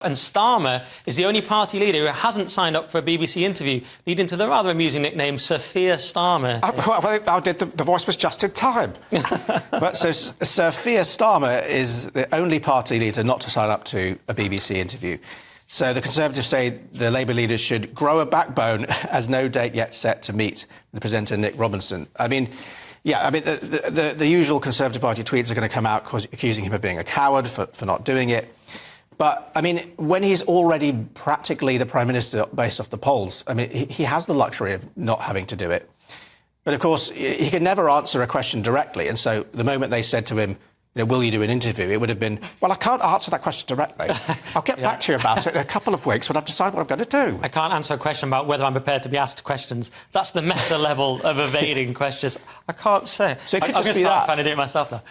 And Starmer is the only party leader who hasn't signed up for a BBC interview, leading to the rather amusing nickname FEAR Starmer. The voice was just in time. But so FEAR Starmer is the only party leader not to sign up to a BBC interview. So the Conservatives say the Labour leaders should grow a backbone as no date yet set to meet the presenter Nick Robinson. The usual Conservative Party tweets are going to come out accusing him of being a coward for not doing it. But, I mean, when he's already practically the Prime Minister based off the polls, I mean, he has the luxury of not having to do it. But, of course, he can never answer a question directly. And so the moment they said to him, will you do an interview? It would have been, well, I can't answer that question directly. I'll get back to you about it in a couple of weeks when I've decided what I'm going to do. I can't answer a question about whether I'm prepared to be asked questions. That's the meta level of evading questions. I can't say. So it could just be that. I'm going to start trying to do it myself now.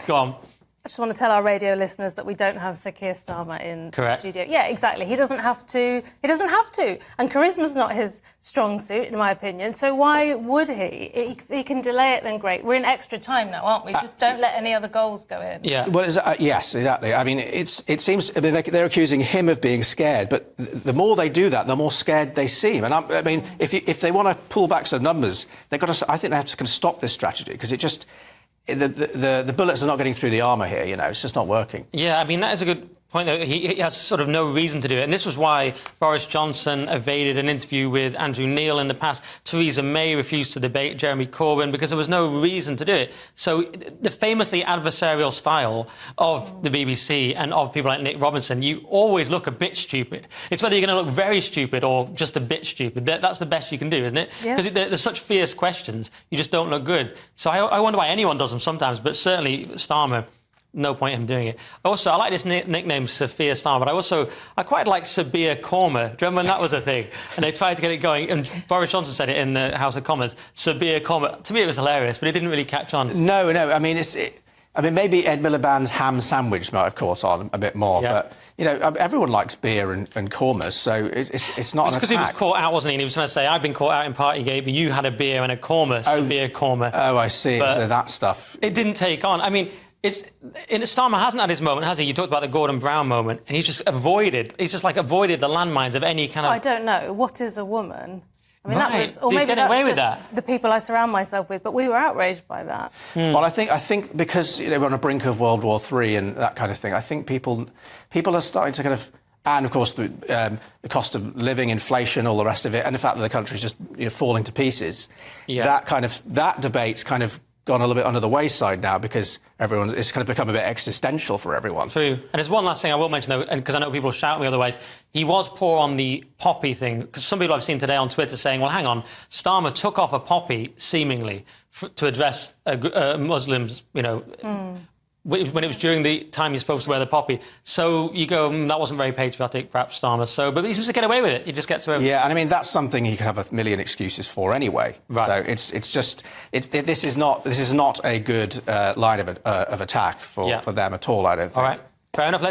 Go on. I just want to tell our radio listeners that we don't have Sir Keir Starmer in the studio. Yeah, exactly. He doesn't have to. And charisma's not his strong suit, in my opinion. So why would he? He can delay it, then great. We're in extra time now, aren't we? Just don't let any other goals go in. Yeah. Well, yes, exactly. I mean, it seems they're accusing him of being scared, but the more they do that, the more scared they seem. And I mean, if they want to pull back some numbers, they've got to. I think they have to kind of stop this strategy because it just. The bullets are not getting through the armour here, it's just not working. Yeah, I mean, that is a good point, though. He has sort of no reason to do it. And this was why Boris Johnson evaded an interview with Andrew Neil in the past. Theresa May refused to debate Jeremy Corbyn because there was no reason to do it. So the famously adversarial style of the BBC and of people like Nick Robinson, you always look a bit stupid. It's whether you're going to look very stupid or just a bit stupid. That's the best you can do, isn't it? Because there's such fierce questions, you just don't look good. So I wonder why anyone does them sometimes, but certainly Starmer, no point in him doing it. Also, I like this nickname, FEAR Starmer, but I quite like Sabir Korma. Do you remember when that was a thing? And they tried to get it going, and Boris Johnson said it in the House of Commons, Sabir Korma. To me, it was hilarious, but it didn't really catch on. No. I mean, maybe Ed Miliband's ham sandwich might have caught on a bit more, but, everyone likes beer and kormas, so it's not an attack. It's because he was caught out, wasn't he? And he was trying to say, I've been caught out in Partygate, but you had a beer and a korma, Sabir Korma. Oh, I see. So that stuff. It didn't take on. I mean, Starmer hasn't had his moment, has he? You talked about the Gordon Brown moment, and he's just avoided the landmines of any kind of... I don't know. What is a woman? I mean, right. that was... Or he's maybe getting away with just that. The people I surround myself with, but we were outraged by that. Well, I think because we're on the brink of World War III and that kind of thing, I think people are starting to kind of... And, of course, the cost of living, inflation, all the rest of it, and the fact that the country's just falling to pieces, that debate's kind of gone a little bit under the wayside now because it's kind of become a bit existential for everyone. True. And there's one last thing I will mention, though, because I know people shout me otherwise. He was poor on the poppy thing, because some people I've seen today on Twitter saying, well, hang on, Starmer took off a poppy, seemingly, to address Muslims, when it was during the time you're supposed to wear the poppy. So you go, that wasn't very patriotic, perhaps, Starmer. But he seems to get away with it. He just gets away with it. Yeah, and I mean, that's something he could have a million excuses for anyway. Right. So this is not a good line of attack for them at all, I don't think. All right. Fair enough.